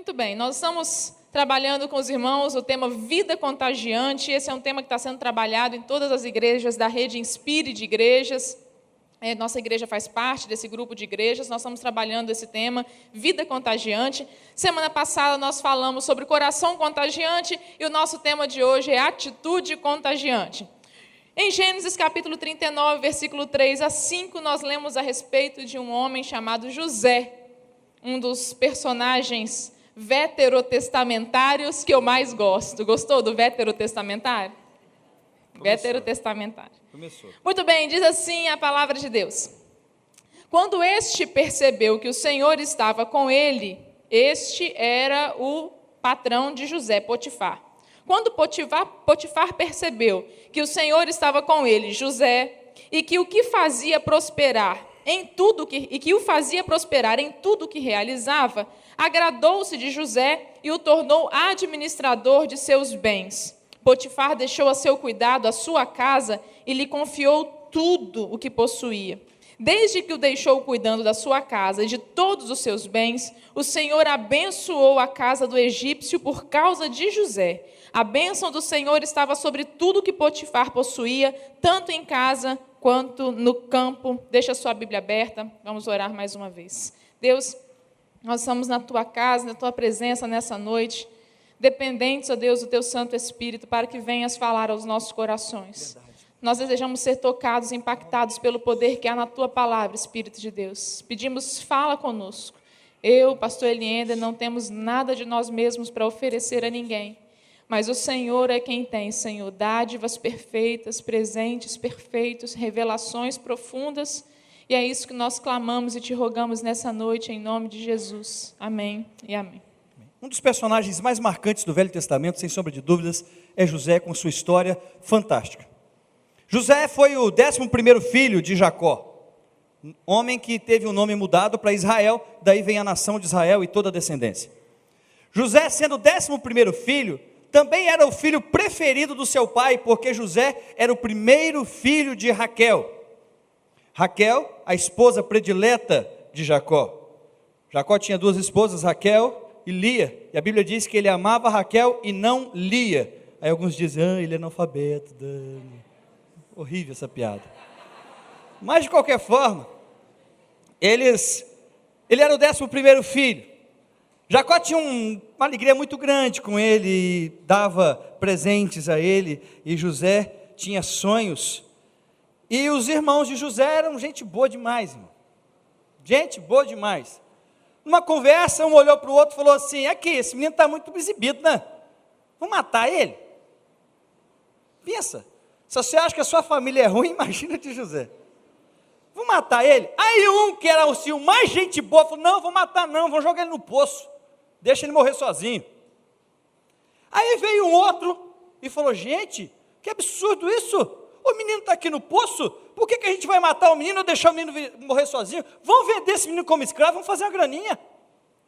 Muito bem, nós estamos trabalhando com os irmãos o tema vida contagiante. Esse é um tema que está sendo trabalhado em todas as igrejas da rede Inspire de igrejas. Nossa igreja faz parte desse grupo de igrejas. Nós estamos trabalhando esse tema, vida contagiante. Semana passada nós falamos sobre coração contagiante e o nosso tema de hoje é atitude contagiante. Em Gênesis capítulo 39, versículo 3 a 5, nós lemos a respeito de um homem chamado José, um dos personagens veterotestamentários que eu mais gosto. Gostou do veterotestamentário? Veterotestamentário. Começou. Muito bem, diz assim a palavra de Deus. Quando este percebeu que o Senhor estava com ele, este era o patrão de José, Potifar. Quando Potifar percebeu que o Senhor estava com ele, José, e que o fazia prosperar em tudo que realizava, agradou-se de José e o tornou administrador de seus bens. Potifar deixou a seu cuidado a sua casa e lhe confiou tudo o que possuía. Desde que o deixou cuidando da sua casa e de todos os seus bens, o Senhor abençoou a casa do egípcio por causa de José. A bênção do Senhor estava sobre tudo que Potifar possuía, tanto em casa quanto no campo. Deixa a sua Bíblia aberta, vamos orar mais uma vez. Deus, nós estamos na tua casa, na tua presença nessa noite, dependentes, ó Deus, do teu Santo Espírito, para que venhas falar aos nossos corações. Verdade. Nós desejamos ser tocados, impactados pelo poder que há na tua palavra, Espírito de Deus. Pedimos, fala conosco. Eu, pastor Eliender, não temos nada de nós mesmos para oferecer a ninguém, mas o Senhor é quem tem, Senhor, dádivas perfeitas, presentes perfeitos, revelações profundas, e é isso que nós clamamos e te rogamos nessa noite, em nome de Jesus. Amém e amém. Um dos personagens mais marcantes do Velho Testamento, sem sombra de dúvidas, é José, com sua história fantástica. José foi o 11º filho de Jacó, homem que teve o nome mudado para Israel, daí vem a nação de Israel e toda a descendência. José, sendo o 11º filho, também era o filho preferido do seu pai, porque José era o primeiro filho de Raquel. Raquel, a esposa predileta de Jacó. Jacó tinha duas esposas, Raquel e Lia, e a Bíblia diz que ele amava Raquel e não Lia. Aí alguns dizem, ele é analfabeto, Dani. Horrível essa piada. Mas de qualquer forma, ele era o 11º filho. Jacó tinha uma alegria muito grande com ele, dava presentes a ele, e José tinha sonhos. E os irmãos de José eram gente boa demais, irmão. Gente boa demais. Numa conversa, um olhou para o outro e falou assim, aqui, esse menino está muito exibido, né? Vamos matar ele? Pensa, se você acha que a sua família é ruim, imagina de José. Vamos matar ele? Aí um que era o mais gente boa, falou, não, vou matar não, vamos jogar ele no poço, deixa ele morrer sozinho. Aí veio um outro e falou, gente, que absurdo isso, o menino está aqui no poço, por que a gente vai matar o menino ou deixar o menino morrer sozinho? Vamos vender esse menino como escravo, vamos fazer uma graninha.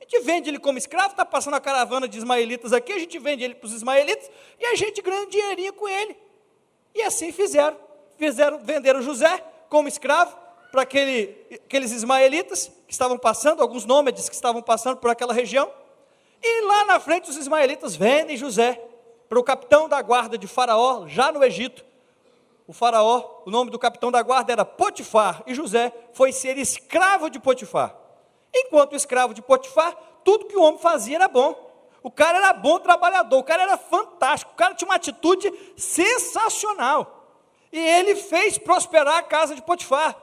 A gente vende ele como escravo, está passando a caravana de ismaelitas aqui, a gente vende ele para os ismaelitas e a gente ganha um dinheirinho com ele. E assim venderam José como escravo para aqueles ismaelitas que estavam passando, alguns nômades que estavam passando por aquela região. E lá na frente os ismaelitas vendem José para o capitão da guarda de Faraó, já no Egito. O Faraó, o nome do capitão da guarda era Potifar, e José foi ser escravo de Potifar. Enquanto escravo de Potifar, tudo que o homem fazia era bom. O cara era bom trabalhador, o cara era fantástico, o cara tinha uma atitude sensacional. E ele fez prosperar a casa de Potifar.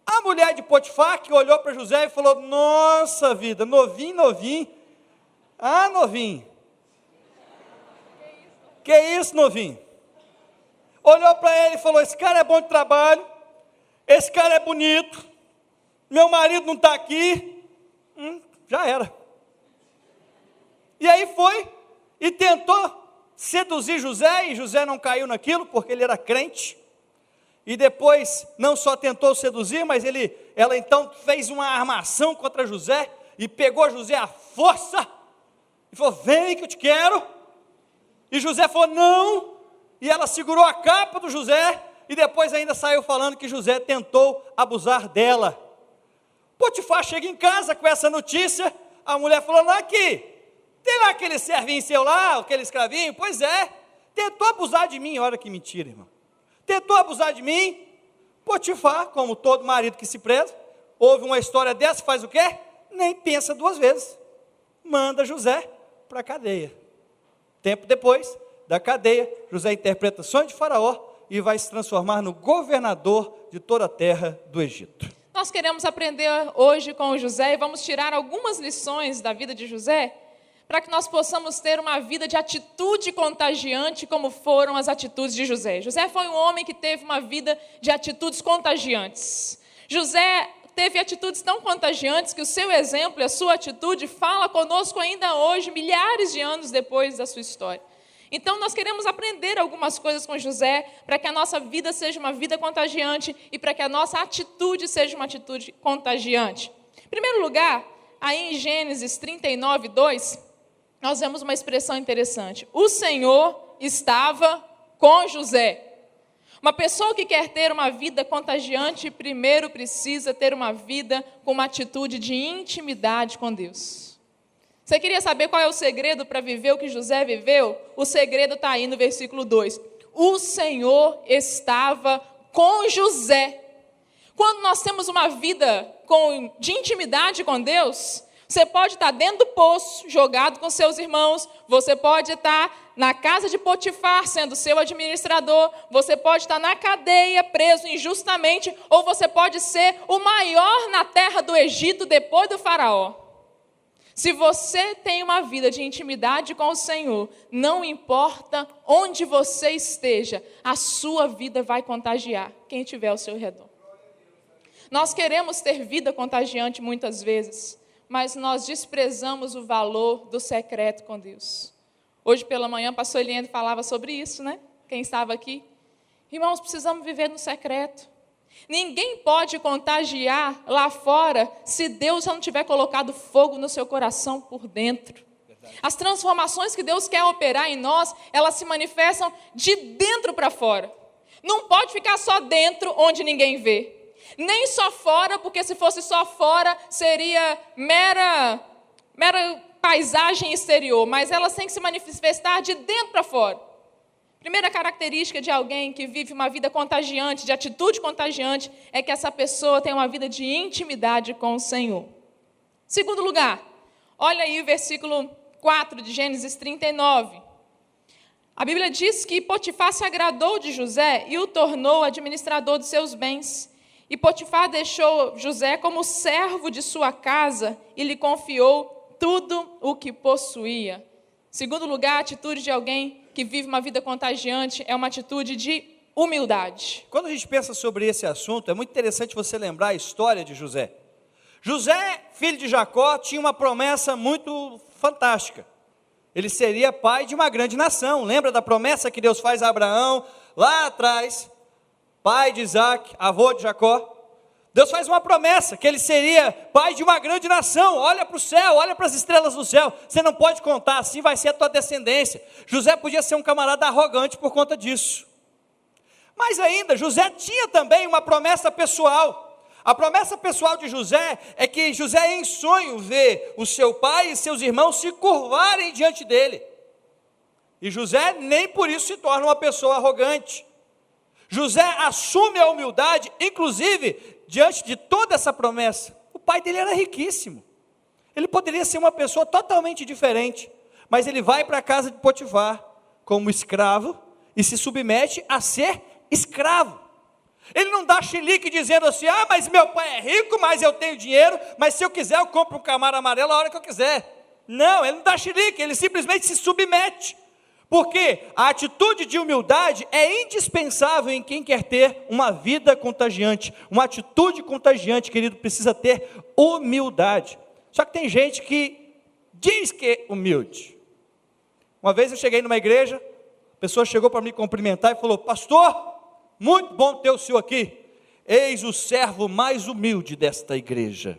A mulher de Potifar, que olhou para José e falou, nossa vida, novinho. Ah, novinho. Que isso, novinho? Olhou para ele e falou, esse cara é bom de trabalho, esse cara é bonito, meu marido não está aqui, já era. E aí foi e tentou seduzir José, e José não caiu naquilo, porque ele era crente. E depois, não só tentou seduzir, mas ela então fez uma armação contra José, e pegou José à força, e falou, vem que eu te quero. E José falou, não. E ela segurou a capa do José, e depois ainda saiu falando que José tentou abusar dela. Potifar chega em casa com essa notícia, a mulher falou, não, aqui, tem lá aquele servinho seu lá, aquele escravinho, pois é, tentou abusar de mim, olha que mentira, irmão. Tentou abusar de mim, Potifar, como todo marido que se preza, ouve uma história dessa, faz o quê? Nem pensa duas vezes. Manda José para a cadeia. Tempo depois, da cadeia, José interpreta o sonho de Faraó e vai se transformar no governador de toda a terra do Egito. Nós queremos aprender hoje com o José e vamos tirar algumas lições da vida de José para que nós possamos ter uma vida de atitude contagiante como foram as atitudes de José. José foi um homem que teve uma vida de atitudes contagiantes. José teve atitudes tão contagiantes que o seu exemplo e a sua atitude fala conosco ainda hoje, milhares de anos depois da sua história. Então, nós queremos aprender algumas coisas com José para que a nossa vida seja uma vida contagiante e para que a nossa atitude seja uma atitude contagiante. Em primeiro lugar, aí em Gênesis 39, 2, nós vemos uma expressão interessante. O Senhor estava com José. Uma pessoa que quer ter uma vida contagiante, primeiro precisa ter uma vida com uma atitude de intimidade com Deus. Você queria saber qual é o segredo para viver o que José viveu? O segredo está aí no versículo 2. O Senhor estava com José. Quando nós temos uma vida de intimidade com Deus, você pode estar dentro do poço, jogado com seus irmãos, você pode estar na casa de Potifar, sendo seu administrador, você pode estar na cadeia, preso injustamente, ou você pode ser o maior na terra do Egito depois do faraó. Se você tem uma vida de intimidade com o Senhor, não importa onde você esteja, a sua vida vai contagiar quem estiver ao seu redor. Nós queremos ter vida contagiante muitas vezes, mas nós desprezamos o valor do secreto com Deus. Hoje pela manhã, o pastor Eliane falava sobre isso, né? Quem estava aqui? Irmãos, precisamos viver no secreto. Ninguém pode contagiar lá fora se Deus não tiver colocado fogo no seu coração por dentro. Verdade. As transformações que Deus quer operar em nós, elas se manifestam de dentro para fora. Não pode ficar só dentro onde ninguém vê. Nem só fora, porque se fosse só fora, seria mera paisagem exterior, mas elas têm que se manifestar de dentro para fora. Primeira característica de alguém que vive uma vida contagiante, de atitude contagiante, é que essa pessoa tem uma vida de intimidade com o Senhor. Segundo lugar, olha aí o versículo 4 de Gênesis 39. A Bíblia diz que Potifar se agradou de José e o tornou administrador de seus bens. E Potifar deixou José como servo de sua casa e lhe confiou tudo o que possuía. Segundo lugar, a atitude de alguém que vive uma vida contagiante é uma atitude de humildade. Quando a gente pensa sobre esse assunto, é muito interessante você lembrar a história de José. José, filho de Jacó, tinha uma promessa muito fantástica. Ele seria pai de uma grande nação. Lembra da promessa que Deus faz a Abraão lá atrás? Pai de Isaac, avô de Jacó. Deus faz uma promessa, que ele seria pai de uma grande nação. Olha para o céu, olha para as estrelas do céu. Você não pode contar, assim vai ser a tua descendência. José podia ser um camarada arrogante por conta disso. Mas ainda, José tinha também uma promessa pessoal. A promessa pessoal de José é que José em sonho vê o seu pai e seus irmãos se curvarem diante dele. E José nem por isso se torna uma pessoa arrogante. José assume a humildade, inclusive, diante de toda essa promessa. O pai dele era riquíssimo. Ele poderia ser uma pessoa totalmente diferente, mas ele vai para a casa de Potifar como escravo e se submete a ser escravo. Ele não dá chilique dizendo assim, mas meu pai é rico, mas eu tenho dinheiro, mas se eu quiser eu compro um Camaro amarelo a hora que eu quiser. Não, ele não dá chilique, ele simplesmente se submete. Porque a atitude de humildade é indispensável em quem quer ter uma vida contagiante. Uma atitude contagiante, querido, precisa ter humildade. Só que tem gente que diz que é humilde. Uma vez eu cheguei numa igreja, a pessoa chegou para me cumprimentar e falou, pastor, muito bom ter o senhor aqui. Eis o servo mais humilde desta igreja.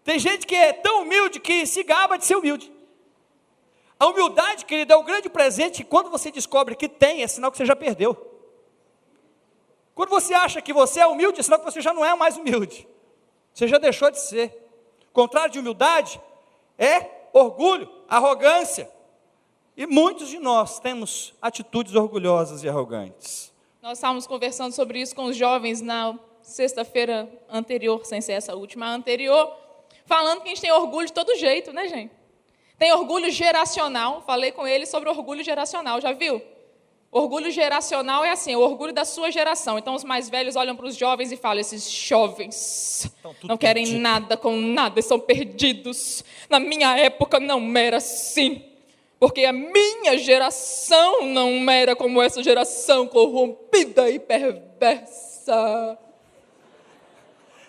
Tem gente que é tão humilde que se gaba de ser humilde. A humildade, querido, é um grande presente que quando você descobre que tem, é sinal que você já perdeu. Quando você acha que você é humilde, é sinal que você já não é mais humilde. Você já deixou de ser. contrário de humildade é orgulho, arrogância. E muitos de nós temos atitudes orgulhosas e arrogantes. Nós estávamos conversando sobre isso com os jovens na sexta-feira anterior, sem ser essa última, a anterior, falando que a gente tem orgulho de todo jeito, né, gente? Tem orgulho geracional, falei com eles sobre orgulho geracional, já viu? Orgulho geracional é assim, o orgulho da sua geração. Então, os mais velhos olham para os jovens e falam, esses jovens não querem nada com nada, eles são perdidos. Na minha época não era assim, porque a minha geração não era como essa geração corrompida e perversa.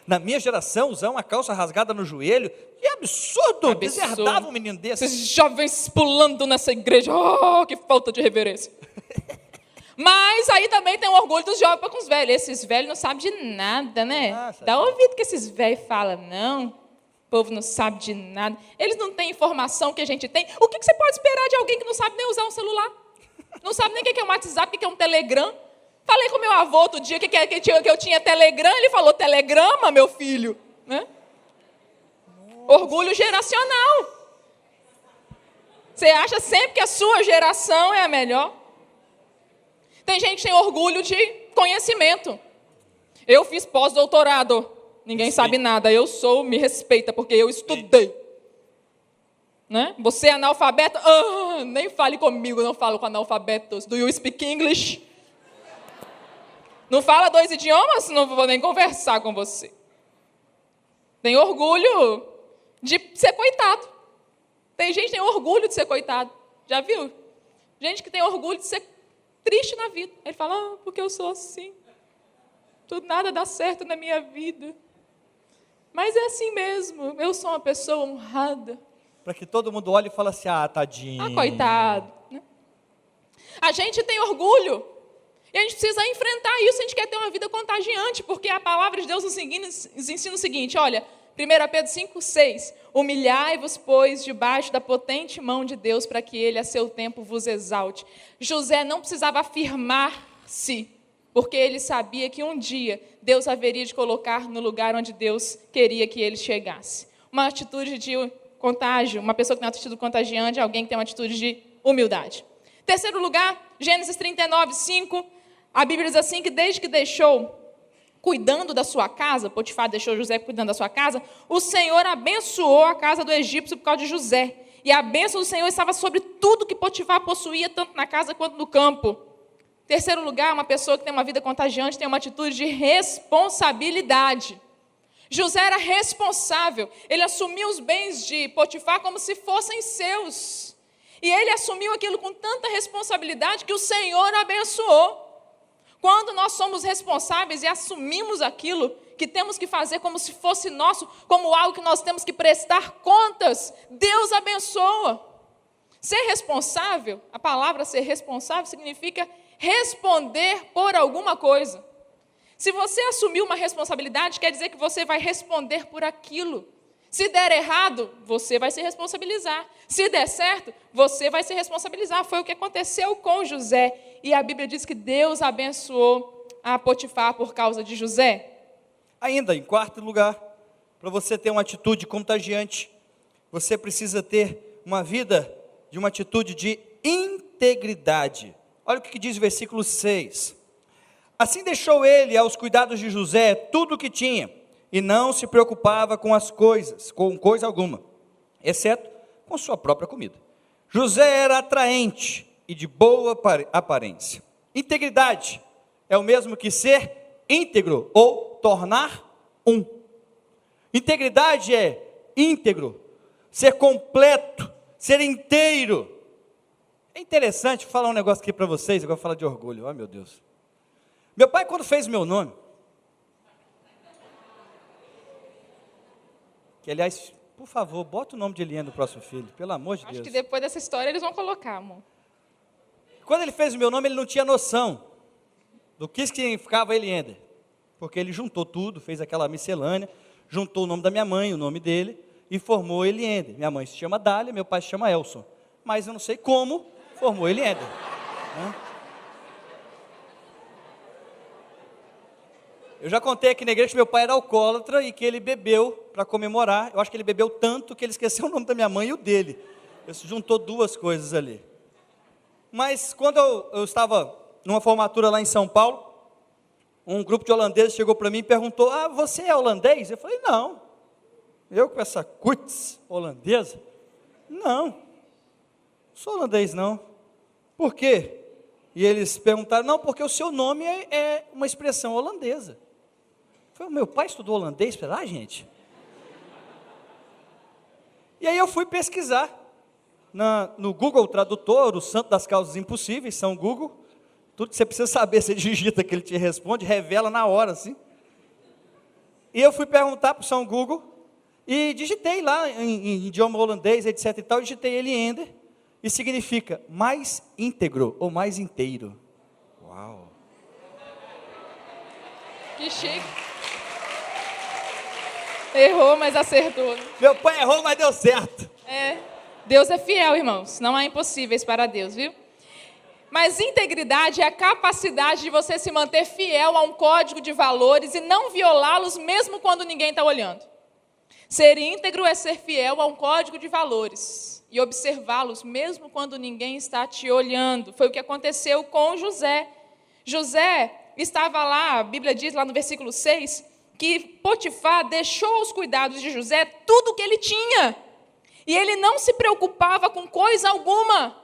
Na minha geração, usar uma calça rasgada no joelho, que absurdo, deserdava um menino desse. Esses jovens pulando nessa igreja, oh, que falta de reverência. Mas aí também tem o orgulho dos jovens com os velhos. Esses velhos não sabem de nada, né? Dá ouvido que esses velhos falam, não, o povo não sabe de nada. Eles não têm informação que a gente tem. O que você pode esperar de alguém que não sabe nem usar um celular? Não sabe nem o que é um WhatsApp, o que é um Telegram? Falei com meu avô outro dia que eu tinha Telegram, ele falou, telegrama, meu filho. Né? Orgulho geracional. Você acha sempre que a sua geração é a melhor? Tem gente que tem orgulho de conhecimento. Eu fiz pós-doutorado. Ninguém sabe nada. Me respeita, porque eu estudei. Né? Você é analfabeto? Nem fale comigo, não falo com analfabetos. Do you speak English? Não fala 2 idiomas? Não vou nem conversar com você. Tem orgulho de ser coitado. Tem gente que tem orgulho de ser coitado. Já viu? Gente que tem orgulho de ser triste na vida. Ele fala, porque eu sou assim. Tudo nada dá certo na minha vida. Mas é assim mesmo. Eu sou uma pessoa honrada. Para que todo mundo olhe e fale assim, tadinho. Coitado. Né? A gente tem orgulho. E a gente precisa enfrentar isso, a gente quer ter uma vida contagiante, porque a palavra de Deus nos ensina o seguinte, olha, 1 Pedro 5,6, humilhai-vos, pois, debaixo da potente mão de Deus, para que ele, a seu tempo, vos exalte. José não precisava afirmar-se, porque ele sabia que um dia Deus haveria de colocar no lugar onde Deus queria que ele chegasse. Uma atitude de contágio, uma pessoa que tem uma atitude contagiante, alguém que tem uma atitude de humildade. Terceiro lugar, Gênesis 39:5, a Bíblia diz assim, que desde que deixou cuidando da sua casa, Potifar deixou José cuidando da sua casa, o Senhor abençoou a casa do egípcio por causa de José. E a bênção do Senhor estava sobre tudo que Potifar possuía, tanto na casa quanto no campo. Terceiro lugar, uma pessoa que tem uma vida contagiante tem uma atitude de responsabilidade. José era responsável, ele assumiu os bens de Potifar como se fossem seus. E ele assumiu aquilo com tanta responsabilidade que o Senhor abençoou. Quando nós somos responsáveis e assumimos aquilo que temos que fazer como se fosse nosso, como algo que nós temos que prestar contas, Deus abençoa. Ser responsável, a palavra ser responsável significa responder por alguma coisa. Se você assumir uma responsabilidade, quer dizer que você vai responder por aquilo. Se der errado, você vai se responsabilizar. Se der certo, você vai se responsabilizar. Foi o que aconteceu com José. E a Bíblia diz que Deus abençoou a Potifar por causa de José. Ainda, em quarto lugar, para você ter uma atitude contagiante, você precisa ter uma vida de uma atitude de integridade. Olha o que diz o versículo 6. Assim deixou ele aos cuidados de José tudo o que tinha, e não se preocupava com as coisas, com coisa alguma, exceto com sua própria comida. José era atraente e de boa aparência. Integridade é o mesmo que ser íntegro ou tornar um. Integridade é íntegro, ser completo, ser inteiro. É interessante falar um negócio aqui para vocês, agora falar de orgulho, meu Deus. Meu pai, quando fez meu nome, que, aliás, por favor, bota o nome de Eliane no próximo filho, pelo amor de Deus. Acho que depois dessa história eles vão colocar, amor. Quando ele fez o meu nome, ele não tinha noção do que significava Eliander, porque ele juntou tudo, fez aquela miscelânea, juntou o nome da minha mãe, o nome dele, e formou Eliander. Minha mãe se chama Dália, meu pai se chama Elson, mas eu não sei como formou Eliander. Eu já contei aqui na igreja que meu pai era alcoólatra e que ele bebeu para comemorar. Eu acho que ele bebeu tanto que ele esqueceu o nome da minha mãe e o dele. Ele juntou duas coisas ali. Mas quando eu estava numa formatura lá em São Paulo, um grupo de holandeses chegou para mim e perguntou: ah, você é holandês? Eu falei: não. Eu com essa cutis holandesa? Não sou holandês não. Por quê? E eles perguntaram: não, porque o seu nome é uma expressão holandesa. Eu falei: meu pai estudou holandês? Será, gente? E aí eu fui pesquisar no Google Tradutor, o santo das causas impossíveis, São Google. Tudo que você precisa saber, você digita que ele te responde, revela na hora, assim. E eu fui perguntar para o São Google, e digitei lá em idioma holandês, etc e tal, digitei Eliender, e significa mais íntegro, ou mais inteiro. Uau! Que chique. Errou, mas acertou. Meu pai errou, mas deu certo. Deus é fiel, irmãos, não há impossíveis para Deus, viu? Mas integridade é a capacidade de você se manter fiel a um código de valores e não violá-los mesmo quando ninguém está olhando. Ser íntegro é ser fiel a um código de valores e observá-los mesmo quando ninguém está te olhando. Foi o que aconteceu com José. José estava lá, a Bíblia diz lá no versículo 6, que Potifar deixou aos cuidados de José tudo o que ele tinha. E ele não se preocupava com coisa alguma.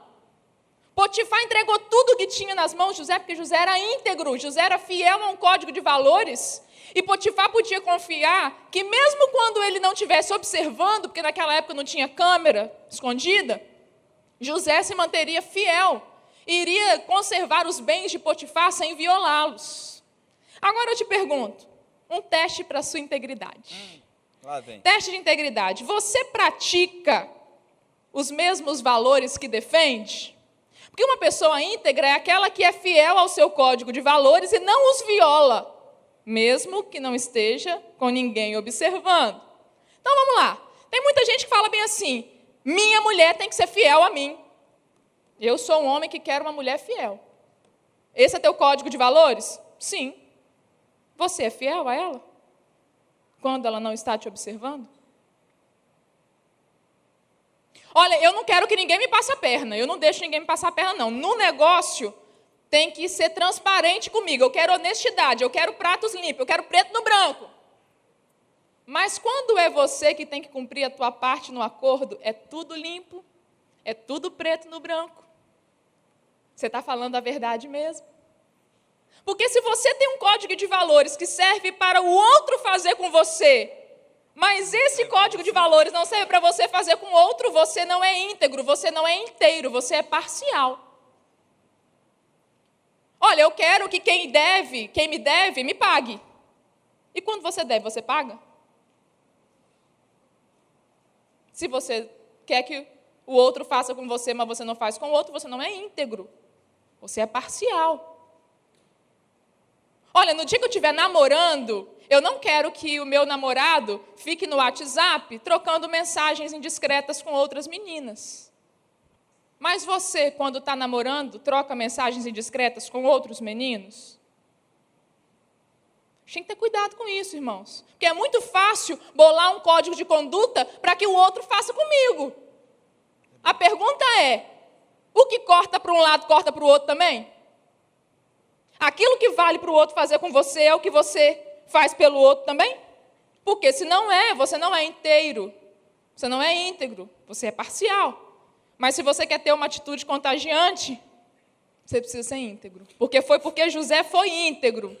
Potifar entregou tudo o que tinha nas mãos de José, porque José era íntegro, José era fiel a um código de valores, e Potifar podia confiar que mesmo quando ele não estivesse observando, porque naquela época não tinha câmera escondida, José se manteria fiel, e iria conservar os bens de Potifar sem violá-los. Agora eu te pergunto, um teste para a sua integridade. Lá vem. Teste de integridade. Você pratica os mesmos valores que defende? Porque uma pessoa íntegra é aquela que é fiel ao seu código de valores e não os viola, mesmo que não esteja com ninguém observando. Então vamos lá. Tem muita gente que fala bem assim: minha mulher tem que ser fiel a mim. Eu sou um homem que quero uma mulher fiel. Esse é teu código de valores? Sim. Você é fiel a ela? Quando ela não está te observando? Olha, eu não quero que ninguém me passe a perna, eu não deixo ninguém me passar a perna, não. No negócio, tem que ser transparente comigo, eu quero honestidade, eu quero pratos limpos, eu quero preto no branco. Mas quando é você que tem que cumprir a tua parte no acordo, é tudo limpo, é tudo preto no branco. Você está falando a verdade mesmo? Porque se você tem um código de valores que serve para o outro fazer com você, mas esse código de valores não serve para você fazer com outro, você não é íntegro, você não é inteiro, você é parcial. Olha, eu quero que quem me deve, me pague. E quando você deve, você paga? Se você quer que o outro faça com você, mas você não faz com o outro, você não é íntegro, você é parcial. Olha, no dia que eu estiver namorando, eu não quero que o meu namorado fique no WhatsApp trocando mensagens indiscretas com outras meninas. Mas você, quando está namorando, troca mensagens indiscretas com outros meninos? Tem que ter cuidado com isso, irmãos. Porque é muito fácil bolar um código de conduta para que o outro faça comigo. A pergunta é, o que corta para um lado, corta para o outro também? Aquilo que vale para o outro fazer com você é o que você faz pelo outro também? Porque se não é, você não é inteiro, você não é íntegro, você é parcial. Mas se você quer ter uma atitude contagiante, você precisa ser íntegro. Porque foi porque José foi íntegro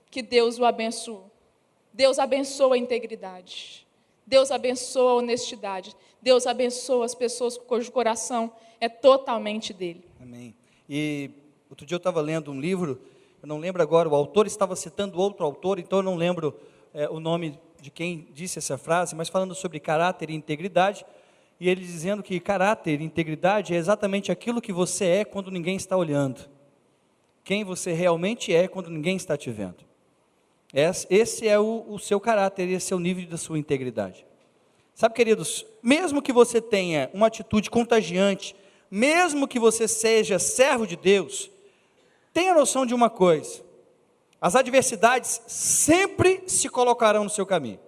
que Deus o abençoou. Deus abençoa a integridade. Deus abençoa a honestidade. Deus abençoa as pessoas cujo coração é totalmente dele. Amém. E outro dia eu estava lendo um livro, eu não lembro agora, o autor estava citando outro autor, então eu não lembro o nome de quem disse essa frase, mas falando sobre caráter e integridade, e ele dizendo que caráter e integridade é exatamente aquilo que você é quando ninguém está olhando. Quem você realmente é quando ninguém está te vendo. Esse é o seu caráter, esse é o nível da sua integridade. Sabe, queridos, mesmo que você tenha uma atitude contagiante, mesmo que você seja servo de Deus, tenha noção de uma coisa: as adversidades sempre se colocarão no seu caminho.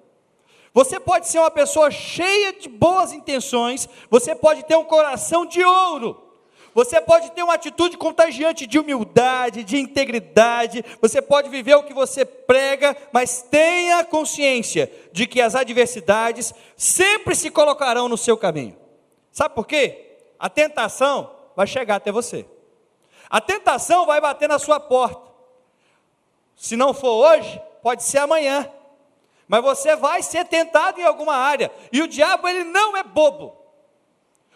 Você pode ser uma pessoa cheia de boas intenções, você pode ter um coração de ouro, você pode ter uma atitude contagiante de humildade, de integridade, você pode viver o que você prega, mas tenha consciência de que as adversidades sempre se colocarão no seu caminho. Sabe por quê? A tentação vai chegar até você. A tentação vai bater na sua porta. Se não for hoje, pode ser amanhã. Mas você vai ser tentado em alguma área. E o diabo, ele não é bobo.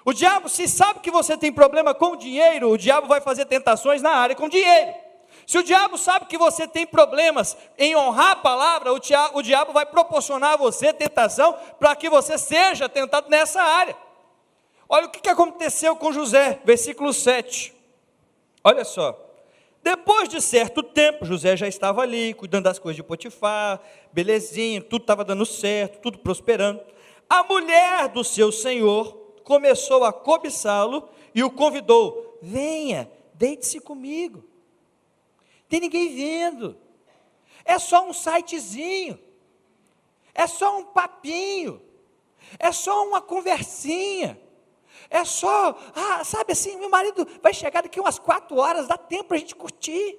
O diabo, se sabe que você tem problema com dinheiro, o diabo vai fazer tentações na área com dinheiro. Se o diabo sabe que você tem problemas em honrar a palavra, o diabo vai proporcionar a você tentação para que você seja tentado nessa área. Olha o que aconteceu com José, versículo 7. Olha só. Depois de certo tempo, José já estava ali, cuidando das coisas de Potifar, belezinha, tudo estava dando certo, tudo prosperando. A mulher do seu senhor começou a cobiçá-lo e o convidou: venha, deite-se comigo. Tem ninguém vendo, é só um sitezinho, é só um papinho, é só uma conversinha. É só, sabe assim, meu marido vai chegar daqui umas 4 horas, dá tempo para a gente curtir.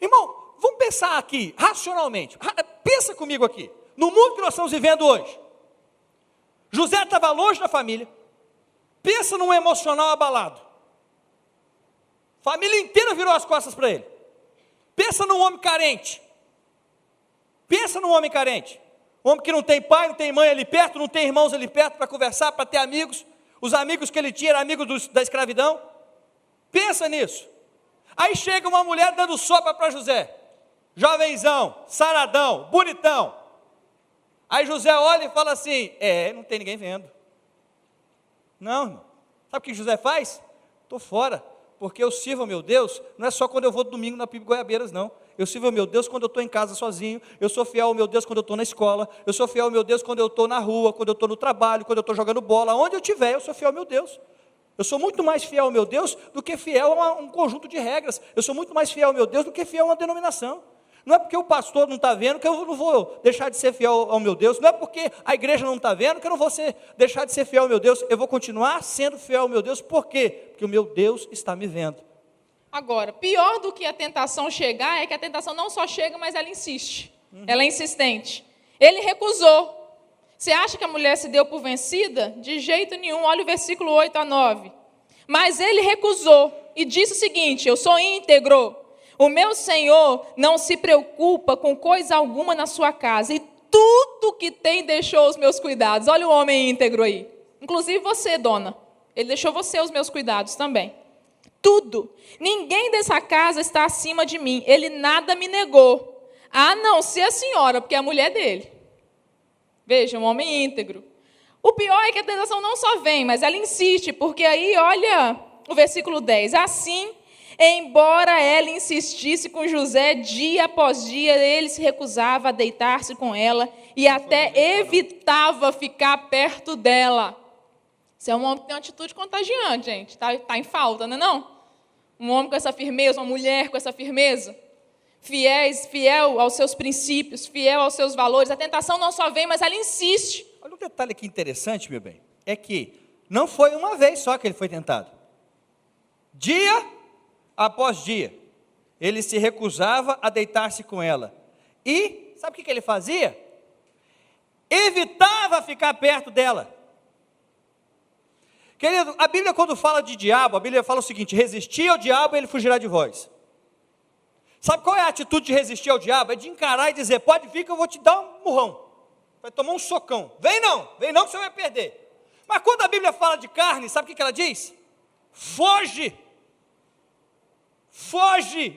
Irmão, vamos pensar aqui, racionalmente, pensa comigo aqui, no mundo que nós estamos vivendo hoje. José estava longe da família, pensa num emocional abalado, família inteira virou as costas para ele, pensa num homem carente, um homem que não tem pai, não tem mãe ali perto, não tem irmãos ali perto para conversar, para ter amigos. Os amigos que ele tinha eram amigos da escravidão. Pensa nisso. Aí chega uma mulher dando sopa para José. Jovenzão, saradão, bonitão. Aí José olha e fala assim: não tem ninguém vendo. Não, irmão. Sabe o que José faz? Estou fora, porque eu sirvo ao meu Deus, não é só quando eu vou domingo na Pibe Goiabeiras, não. Eu sirvo ao meu Deus quando eu estou em casa sozinho, eu sou fiel ao meu Deus quando eu estou na escola, eu sou fiel ao meu Deus quando eu estou na rua, quando eu estou no trabalho, quando eu estou jogando bola, onde eu estiver, eu sou fiel ao meu Deus. Eu sou muito mais fiel ao meu Deus do que fiel a um conjunto de regras, eu sou muito mais fiel ao meu Deus do que fiel a uma denominação. Não é porque o pastor não está vendo que eu não vou deixar de ser fiel ao meu Deus, não é porque a igreja não está vendo que eu não vou deixar de ser fiel ao meu Deus, eu vou continuar sendo fiel ao meu Deus. Por quê? Porque o meu Deus está me vendo. Agora, pior do que a tentação chegar é que a tentação não só chega, mas ela insiste. Ela é insistente. Ele recusou. Você acha que a mulher se deu por vencida? De jeito nenhum. Olha o versículo 8 a 9. Mas ele recusou e disse o seguinte: eu sou íntegro. O meu Senhor não se preocupa com coisa alguma na sua casa. E tudo que tem deixou os meus cuidados. Olha o homem íntegro aí. Inclusive você, dona. Ele deixou você os meus cuidados também. Tudo. Ninguém dessa casa está acima de mim. Ele nada me negou, a não ser a senhora, porque é a mulher dele. Veja, um homem íntegro. O pior é que a tentação não só vem, mas ela insiste, porque aí, olha o versículo 10. Assim, embora ela insistisse com José dia após dia, ele se recusava a deitar-se com ela e até evitava ficar perto dela. Você é um homem que tem uma atitude contagiante, gente. Está em falta, não é não? Um homem com essa firmeza, uma mulher com essa firmeza. Fiel aos seus princípios, fiel aos seus valores. A tentação não só vem, mas ela insiste. Olha um detalhe aqui interessante, meu bem. É que não foi uma vez só que ele foi tentado. Dia após dia. Ele se recusava a deitar-se com ela. E, sabe o que ele fazia? Evitava ficar perto dela. Querido, a Bíblia quando fala de diabo, a Bíblia fala o seguinte: resistir ao diabo e ele fugirá de vós. Sabe qual é a atitude de resistir ao diabo? É de encarar e dizer: pode vir que eu vou te dar um murrão, vai tomar um socão, vem não que você vai perder. Mas quando a Bíblia fala de carne, sabe o que ela diz? Foge,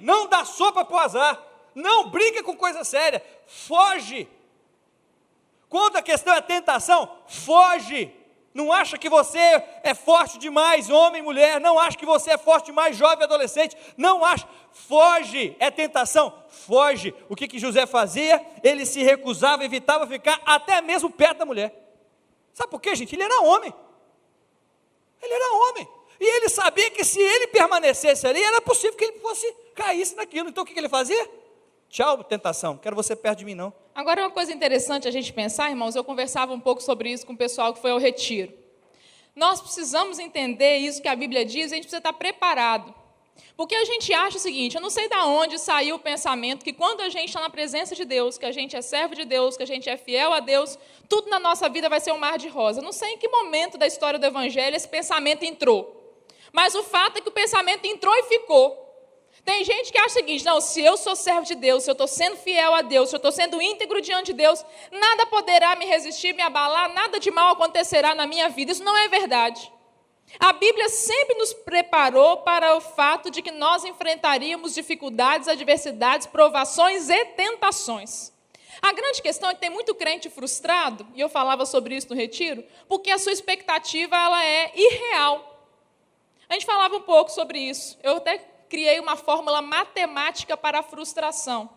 não dá sopa para o azar, não brinca com coisa séria, foge. Quando a questão é tentação, foge. Não acha que você é forte demais, homem, mulher. Não acha que você é forte demais, jovem, adolescente. Não acha. Foge. É tentação? Foge. O que José fazia? Ele se recusava, evitava ficar até mesmo perto da mulher. Sabe por quê, gente? Ele era homem. E ele sabia que se ele permanecesse ali, era possível que ele caísse naquilo. Então o que ele fazia? Tchau, tentação, quero você perto de mim não. Agora, uma coisa interessante a gente pensar, irmãos, eu conversava um pouco sobre isso com o pessoal que foi ao retiro. Nós precisamos entender isso que a Bíblia diz, a gente precisa estar preparado. Porque a gente acha o seguinte, eu não sei de onde saiu o pensamento que quando a gente está na presença de Deus, que a gente é servo de Deus, que a gente é fiel a Deus, tudo na nossa vida vai ser um mar de rosa. Eu não sei em que momento da história do Evangelho esse pensamento entrou. Mas o fato é que o pensamento entrou e ficou. Tem gente que acha o seguinte, não, se eu sou servo de Deus, se eu estou sendo fiel a Deus, se eu estou sendo íntegro diante de Deus, nada poderá me resistir, me abalar, nada de mal acontecerá na minha vida. Isso não é verdade. A Bíblia sempre nos preparou para o fato de que nós enfrentaríamos dificuldades, adversidades, provações e tentações. A grande questão é que tem muito crente frustrado, e eu falava sobre isso no retiro, porque a sua expectativa ela é irreal. A gente falava um pouco sobre isso. Eu até criei uma fórmula matemática para a frustração.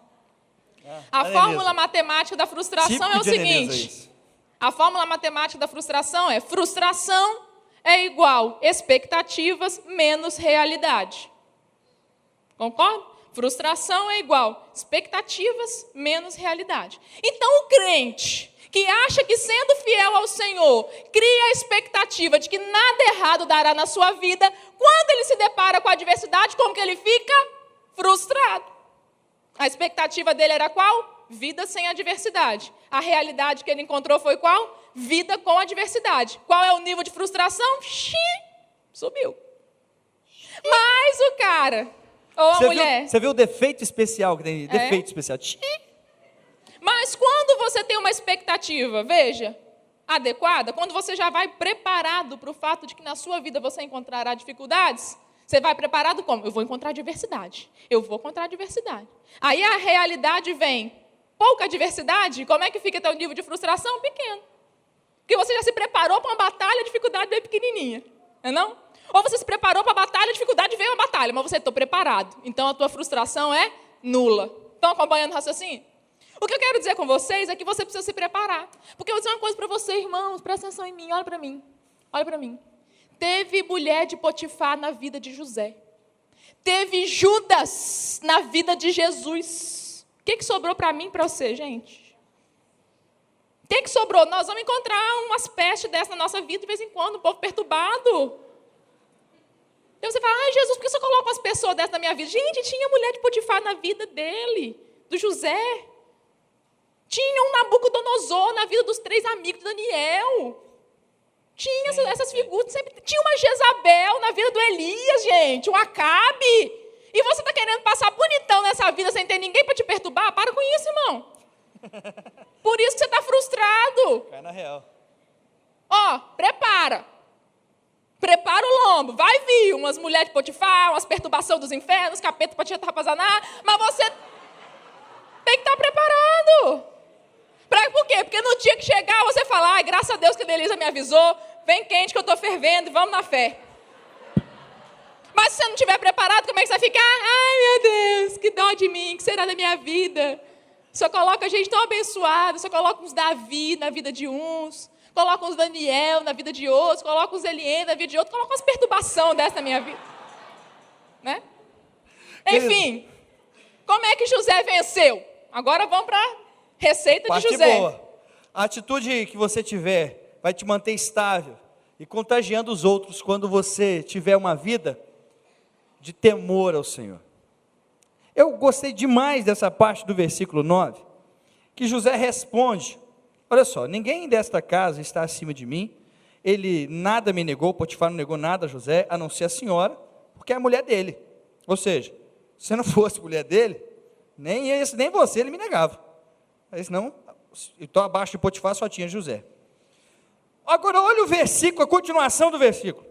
A fórmula matemática da frustração é o seguinte. A fórmula matemática da frustração é: frustração é igual expectativas menos realidade. Concorda? Frustração é igual expectativas menos realidade. Então, o crente que acha que sendo fiel ao Senhor, cria a expectativa de que nada errado dará na sua vida, quando ele se depara com a adversidade, como que ele fica? Frustrado. A expectativa dele era qual? Vida sem adversidade. A realidade que ele encontrou foi qual? Vida com adversidade. Qual é o nível de frustração? Subiu. Mas o cara, ou a mulher... Você viu o defeito especial que tem? Defeito especial. Mas quando você tem uma expectativa, veja, adequada, quando você já vai preparado para o fato de que na sua vida você encontrará dificuldades, você vai preparado como? Eu vou encontrar adversidade. Eu vou encontrar adversidade. Aí a realidade vem. Pouca adversidade, como é que fica teu nível de frustração? Pequeno. Porque você já se preparou para uma batalha, a dificuldade veio pequenininha. Não é não? Ou você se preparou para a batalha, a dificuldade veio a batalha, mas você está preparado. Então a tua frustração é nula. Estão acompanhando o raciocínio? O que eu quero dizer com vocês é que você precisa se preparar. Porque eu vou dizer uma coisa para vocês, irmãos, presta atenção em mim, olha para mim. Olha para mim. Teve mulher de Potifar na vida de José. Teve Judas na vida de Jesus. O que sobrou para mim e para você, gente? O que sobrou? Nós vamos encontrar umas pestes dessas na nossa vida de vez em quando, um povo perturbado. Então você fala, ai Jesus, por que você coloca umas pessoas dessas na minha vida? Gente, tinha mulher de Potifar na vida dele, do José. Tinha um Nabucodonosor na vida dos 3 amigos de Daniel. Tinha essas figuras. Sempre tinha uma Jezabel na vida do Elias, gente. Um Acabe. E você está querendo passar bonitão nessa vida sem ter ninguém para te perturbar? Para com isso, irmão. Por isso que você está frustrado. Cai na real. Ó, prepara. Prepara o lombo. Vai vir umas mulheres de Potifar, umas perturbações dos infernos, capeta para te atapazanar. Mas você tem que estar preparado. Por quê? Porque no dia que chegar, você fala, ai, graças a Deus que a Elisa me avisou, vem quente que eu estou fervendo, vamos na fé. Mas se você não estiver preparado, como é que você vai ficar? Ai, meu Deus, que dó de mim, que será da minha vida? Só coloca gente tão abençoada, só coloca uns Davi na vida de uns, coloca uns Daniel na vida de outros, coloca uns Eliene na vida de outros, coloca umas perturbações dessa na minha vida. Né? Enfim, como é que José venceu? Agora vamos para a receita de José. Boa. A atitude que você tiver vai te manter estável e contagiando os outros quando você tiver uma vida de temor ao Senhor. Eu gostei demais dessa parte do versículo 9, que José responde, olha só, ninguém desta casa está acima de mim, ele nada me negou, Potifar não negou nada a José, a não ser a senhora, porque é a mulher dele. Ou seja, se não fosse mulher dele, nem você ele me negava. Mas não, então abaixo de Potifar só tinha José. Agora olha o versículo, a continuação do versículo.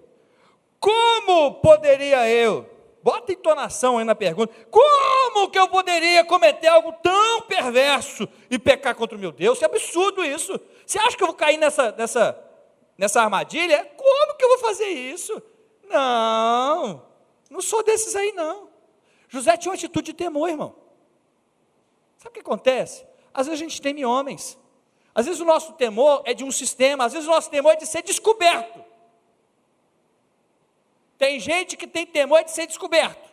Como poderia eu, bota entonação aí na pergunta, como que eu poderia cometer algo tão perverso e pecar contra o meu Deus? Que absurdo isso. Você acha que eu vou cair nessa armadilha? Como que eu vou fazer isso? Não sou desses aí não. José tinha uma atitude de temor, irmão. Sabe o que acontece? Às vezes a gente teme homens. Às vezes o nosso temor é de um sistema, às vezes o nosso temor é de ser descoberto. Tem gente que tem temor de ser descoberto.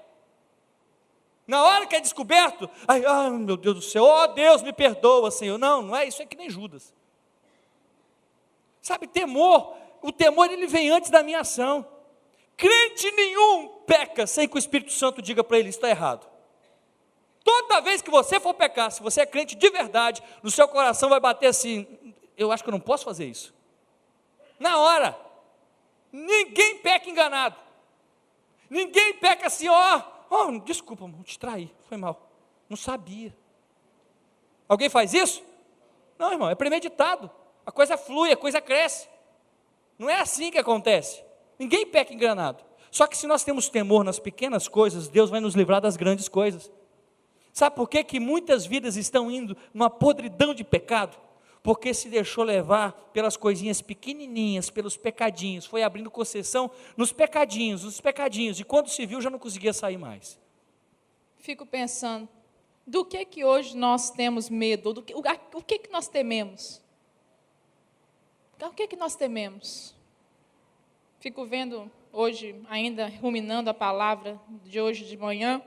Na hora que é descoberto, ai, meu Deus do céu, oh Deus, me perdoa, Senhor. Não, não é isso, é que nem Judas. Sabe, temor, o temor ele vem antes da minha ação. Crente nenhum peca sem que o Espírito Santo diga para ele, isso está errado. Toda vez que você for pecar, se você é crente de verdade, no seu coração vai bater assim, eu acho que eu não posso fazer isso. Na hora, ninguém peca enganado. Ninguém peca assim, desculpa, irmão, te traí, foi mal, não sabia. Alguém faz isso? Não, irmão, é premeditado, a coisa flui, a coisa cresce. Não é assim que acontece. Ninguém peca enganado. Só que se nós temos temor nas pequenas coisas, Deus vai nos livrar das grandes coisas. Sabe por que muitas vidas estão indo numa podridão de pecado? Porque se deixou levar pelas coisinhas pequenininhas, pelos pecadinhos, foi abrindo concessão nos pecadinhos, e quando se viu já não conseguia sair mais. Fico pensando, do que hoje nós temos medo? O que nós tememos? O que nós tememos? Fico vendo hoje, ainda ruminando a palavra de hoje de manhã,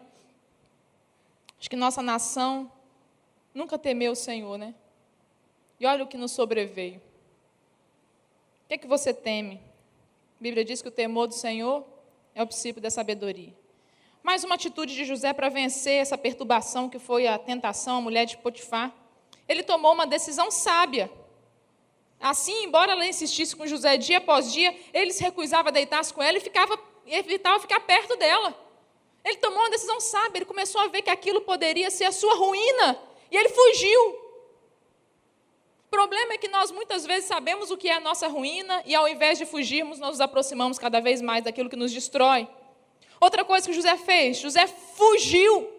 acho que nossa nação nunca temeu o Senhor, né? E olha o que nos sobreveio. O que você teme? A Bíblia diz que o temor do Senhor é o princípio da sabedoria. Mais uma atitude de José para vencer essa perturbação que foi a tentação, a mulher de Potifar. Ele tomou uma decisão sábia. Assim, embora ela insistisse com José dia após dia, ele se recusava a deitar-se com ela e evitava ficar perto dela. Ele tomou uma decisão sábia, ele começou a ver que aquilo poderia ser a sua ruína, e ele fugiu. O problema é que nós muitas vezes sabemos o que é a nossa ruína, e ao invés de fugirmos, nós nos aproximamos cada vez mais daquilo que nos destrói. Outra coisa que José fez, José fugiu,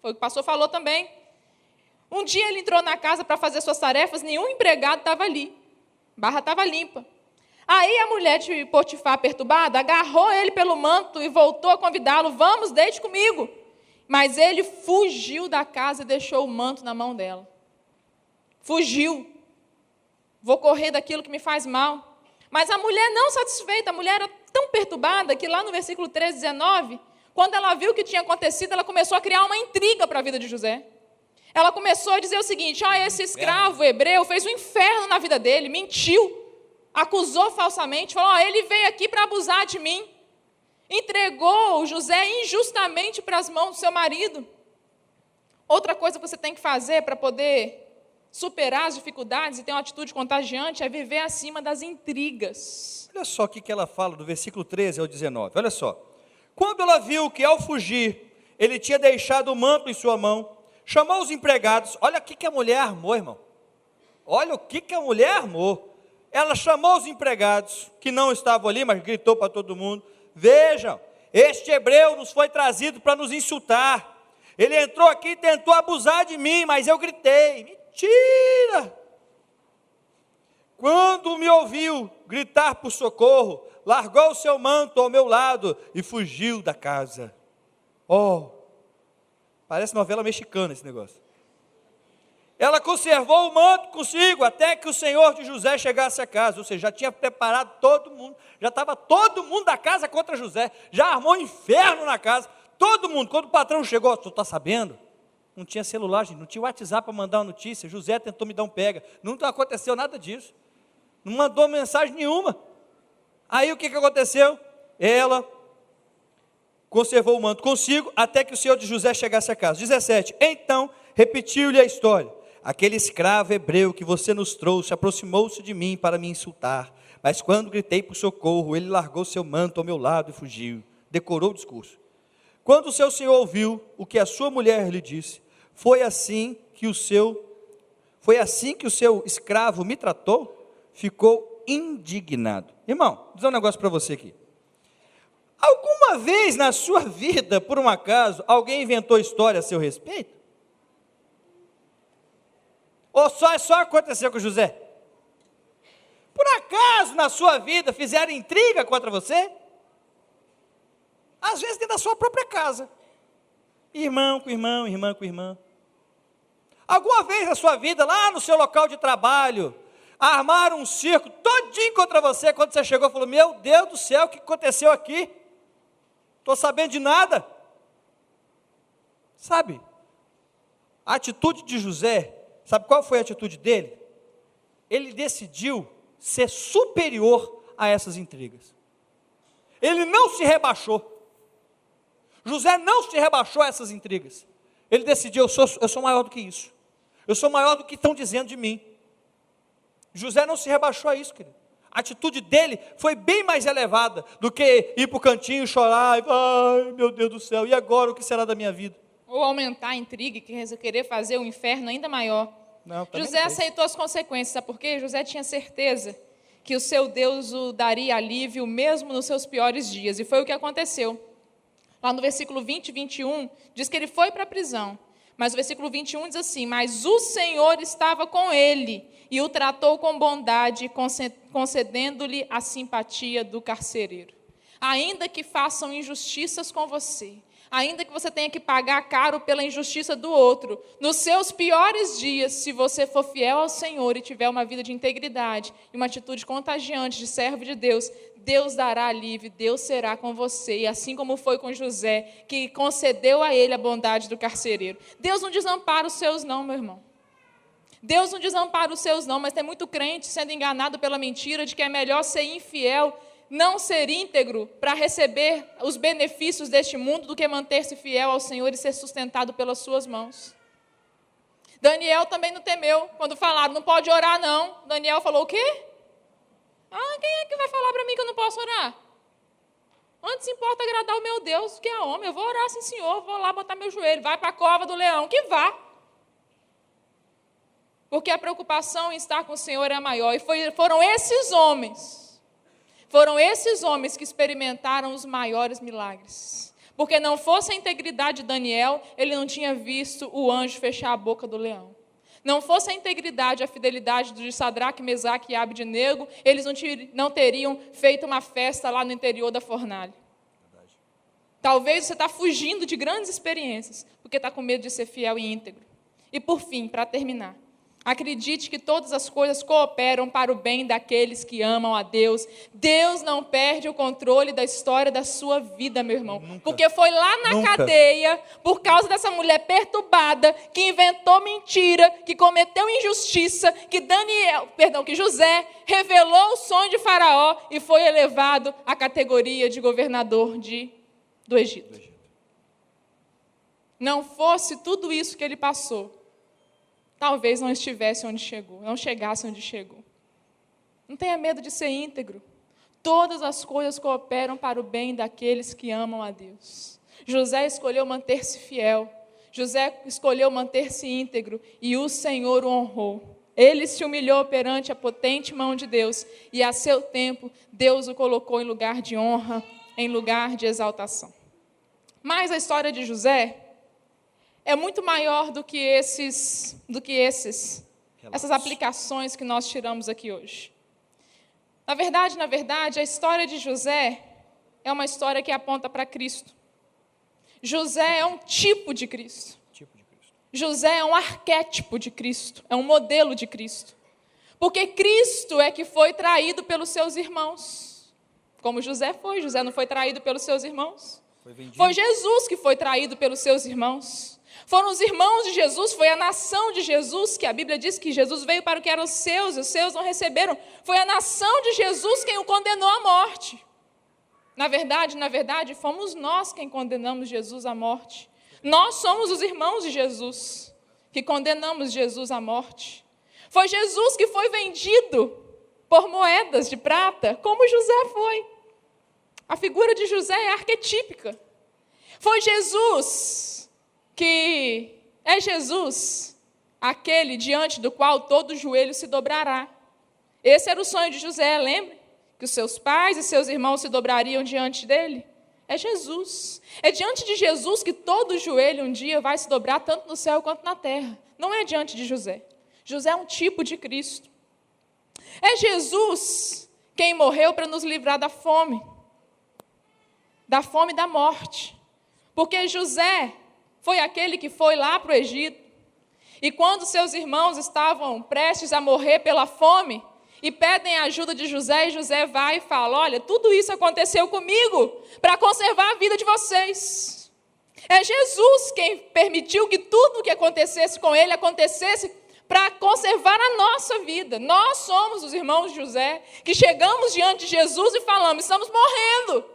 foi o que o pastor falou também. Um dia ele entrou na casa para fazer suas tarefas, nenhum empregado estava ali. Barra estava limpa. Aí a mulher de Potifar, perturbada, agarrou ele pelo manto e voltou a convidá-lo, vamos, deite comigo. Mas ele fugiu da casa e deixou o manto na mão dela. Fugiu. Vou correr daquilo que me faz mal. Mas a mulher não satisfeita, a mulher era tão perturbada que lá no versículo 13, 19, quando ela viu o que tinha acontecido, ela começou a criar uma intriga para a vida de José. Ela começou a dizer o seguinte, esse escravo hebreu fez um inferno na vida dele, mentiu, acusou falsamente, falou, ele veio aqui para abusar de mim, entregou José injustamente para as mãos do seu marido. Outra coisa que você tem que fazer para poder superar as dificuldades e ter uma atitude contagiante é viver acima das intrigas. Olha só o que ela fala do versículo 13 ao 19, olha só. Quando ela viu que ao fugir, ele tinha deixado o manto em sua mão, chamou os empregados, olha o que a mulher armou, irmão. Olha o que a mulher armou. Ela chamou os empregados, que não estavam ali, mas gritou para todo mundo, vejam, este hebreu nos foi trazido para nos insultar. Ele entrou aqui e tentou abusar de mim, mas eu gritei, mentira. Quando me ouviu gritar por socorro, largou o seu manto ao meu lado e fugiu da casa. Parece novela mexicana esse negócio. Ela conservou o manto consigo até que o senhor de José chegasse a casa. Ou seja, já tinha preparado todo mundo. Já estava todo mundo da casa contra José. Já armou um inferno na casa. Todo mundo. Quando o patrão chegou, tu está sabendo? Não tinha celular, gente, não tinha WhatsApp para mandar uma notícia. José tentou me dar um pega. Não aconteceu nada disso. Não mandou mensagem nenhuma. Aí o que aconteceu? Ela conservou o manto consigo, até que o senhor de José chegasse a casa. 17, então repetiu-lhe a história. Aquele escravo hebreu que você nos trouxe, aproximou-se de mim para me insultar, mas quando gritei por socorro, ele largou seu manto ao meu lado e fugiu. Decorou o discurso. Quando o seu senhor ouviu o que a sua mulher lhe disse, foi assim que o seu escravo me tratou, ficou indignado. Irmão, vou dizer um negócio para você aqui. Alguma vez na sua vida, por um acaso, alguém inventou história a seu respeito? Ou só aconteceu com José? Por acaso na sua vida fizeram intriga contra você? Às vezes dentro da sua própria casa. Irmão com irmão, irmã com irmã. Alguma vez na sua vida, lá no seu local de trabalho, armaram um circo todinho contra você, quando você chegou e falou, meu Deus do céu, o que aconteceu aqui? Estou sabendo de nada. Sabe, a atitude de José, sabe qual foi a atitude dele? Ele decidiu ser superior a essas intrigas. Ele não se rebaixou. José não se rebaixou a essas intrigas. Ele decidiu, eu sou maior do que isso. Eu sou maior do que estão dizendo de mim. José não se rebaixou a isso, querido. A atitude dele foi bem mais elevada do que ir para o cantinho e chorar. Ai, meu Deus do céu, e agora o que será da minha vida? Ou aumentar a intriga e querer fazer o inferno ainda maior. Não, José aceitou as consequências, sabe por quê? José tinha certeza que o seu Deus o daria alívio mesmo nos seus piores dias. E foi o que aconteceu. Lá no versículo 20 e 21, diz que ele foi para a prisão. Mas o versículo 21 diz assim: mas o Senhor estava com ele e o tratou com bondade, concedendo-lhe a simpatia do carcereiro. Ainda que façam injustiças com você, ainda que você tenha que pagar caro pela injustiça do outro, nos seus piores dias, se você for fiel ao Senhor e tiver uma vida de integridade e uma atitude contagiante de servo de Deus, Deus dará alívio, Deus será com você. E assim como foi com José, que concedeu a ele a bondade do carcereiro. Deus não desampara os seus não, meu irmão. Deus não desampara os seus não, mas tem muito crente sendo enganado pela mentira de que é melhor ser infiel, não ser íntegro, para receber os benefícios deste mundo, do que manter-se fiel ao Senhor e ser sustentado pelas suas mãos. Daniel também não temeu, quando falaram, não pode orar não. Daniel falou o quê? Quem é que vai falar para mim que eu não posso orar? Antes importa agradar o meu Deus que é homem. Eu vou orar, sim, Senhor, vou lá botar meu joelho. Vai para a cova do leão, que vá. Porque a preocupação em estar com o Senhor é maior. E foram esses homens que experimentaram os maiores milagres. Porque não fosse a integridade de Daniel, ele não tinha visto o anjo fechar a boca do leão. Não fosse a integridade, a fidelidade de Sadraque, Mesaque e Abdenego, eles não teriam feito uma festa lá no interior da fornalha. Verdade. Talvez você está fugindo de grandes experiências, porque está com medo de ser fiel e íntegro. E por fim, para terminar, acredite que todas as coisas cooperam para o bem daqueles que amam a Deus. Deus não perde o controle da história da sua vida, meu irmão. Nunca. Porque foi lá na cadeia, por causa dessa mulher perturbada, que inventou mentira, que cometeu injustiça, que José revelou o sonho de Faraó e foi elevado à categoria de governador do Egito. Não fosse tudo isso que ele passou, talvez não estivesse onde chegou, não chegasse onde chegou. Não tenha medo de ser íntegro. Todas as coisas cooperam para o bem daqueles que amam a Deus. José escolheu manter-se fiel. José escolheu manter-se íntegro e o Senhor o honrou. Ele se humilhou perante a potente mão de Deus e a seu tempo Deus o colocou em lugar de honra, em lugar de exaltação. Mas a história de José é muito maior do que essas aplicações que nós tiramos aqui hoje. Na verdade, a história de José é uma história que aponta para Cristo. José é um tipo de Cristo. José é um arquétipo de Cristo, é um modelo de Cristo. Porque Cristo é que foi traído pelos seus irmãos. Como José não foi traído pelos seus irmãos? Foi Jesus que foi traído pelos seus irmãos. Foram os irmãos de Jesus, foi a nação de Jesus, que a Bíblia diz que Jesus veio para o que eram seus, e os seus não receberam. Foi a nação de Jesus quem o condenou à morte. Na verdade, fomos nós quem condenamos Jesus à morte. Nós somos os irmãos de Jesus, que condenamos Jesus à morte. Foi Jesus que foi vendido por moedas de prata, como José foi. A figura de José é arquetípica. Foi Jesus que é Jesus, aquele diante do qual todo joelho se dobrará. Esse era o sonho de José, lembre? Que os seus pais e seus irmãos se dobrariam diante dele. É Jesus. É diante de Jesus que todo joelho um dia vai se dobrar, tanto no céu quanto na terra. Não é diante de José. José é um tipo de Cristo. É Jesus quem morreu para nos livrar da fome e da morte. Porque José foi aquele que foi lá para o Egito, e quando seus irmãos estavam prestes a morrer pela fome, e pedem a ajuda de José, e José vai e fala, olha, tudo isso aconteceu comigo, para conservar a vida de vocês. É Jesus quem permitiu que tudo o que acontecesse com ele acontecesse para conservar a nossa vida. Nós somos os irmãos de José, que chegamos diante de Jesus e falamos, estamos morrendo.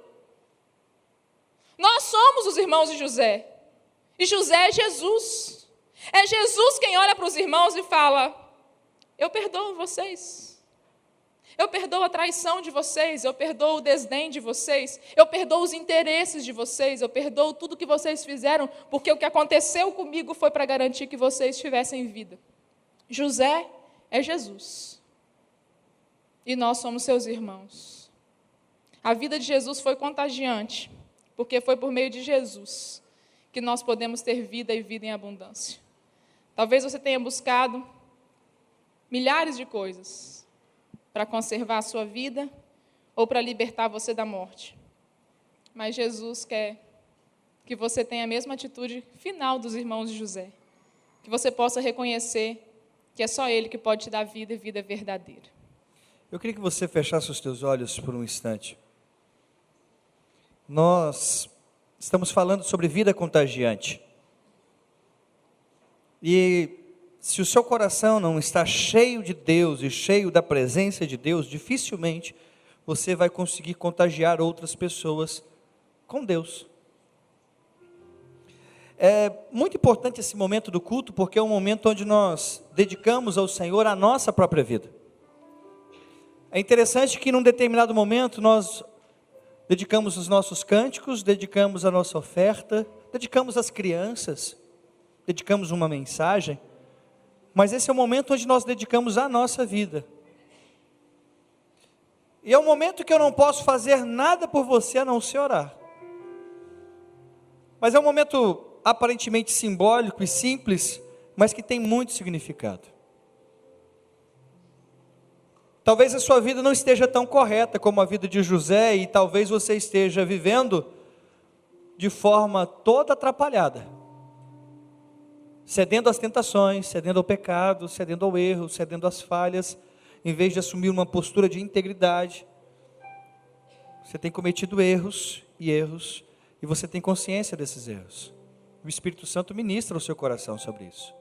Nós somos os irmãos de José. E José é Jesus. É Jesus quem olha para os irmãos e fala, eu perdoo vocês. Eu perdoo a traição de vocês, eu perdoo o desdém de vocês, eu perdoo os interesses de vocês, eu perdoo tudo que vocês fizeram, porque o que aconteceu comigo foi para garantir que vocês tivessem vida. José é Jesus. E nós somos seus irmãos. A vida de Jesus foi contagiante, porque foi por meio de Jesus que nós podemos ter vida e vida em abundância. Talvez você tenha buscado milhares de coisas para conservar a sua vida ou para libertar você da morte. Mas Jesus quer que você tenha a mesma atitude final dos irmãos de José. Que você possa reconhecer que é só Ele que pode te dar vida e vida verdadeira. Eu queria que você fechasse os teus olhos por um instante. Nós estamos falando sobre vida contagiante. E se o seu coração não está cheio de Deus e cheio da presença de Deus, dificilmente você vai conseguir contagiar outras pessoas com Deus. É muito importante esse momento do culto, porque é um momento onde nós dedicamos ao Senhor a nossa própria vida. É interessante que num determinado momento nós dedicamos os nossos cânticos, dedicamos a nossa oferta, dedicamos as crianças, dedicamos uma mensagem, mas esse é o momento onde nós dedicamos a nossa vida. E é um momento que eu não posso fazer nada por você a não ser orar. Mas é um momento aparentemente simbólico e simples, mas que tem muito significado. Talvez a sua vida não esteja tão correta como a vida de José, e talvez você esteja vivendo de forma toda atrapalhada, cedendo às tentações, cedendo ao pecado, cedendo ao erro, cedendo às falhas, em vez de assumir uma postura de integridade. Você tem cometido erros, e você tem consciência desses erros. O Espírito Santo ministra o seu coração sobre isso.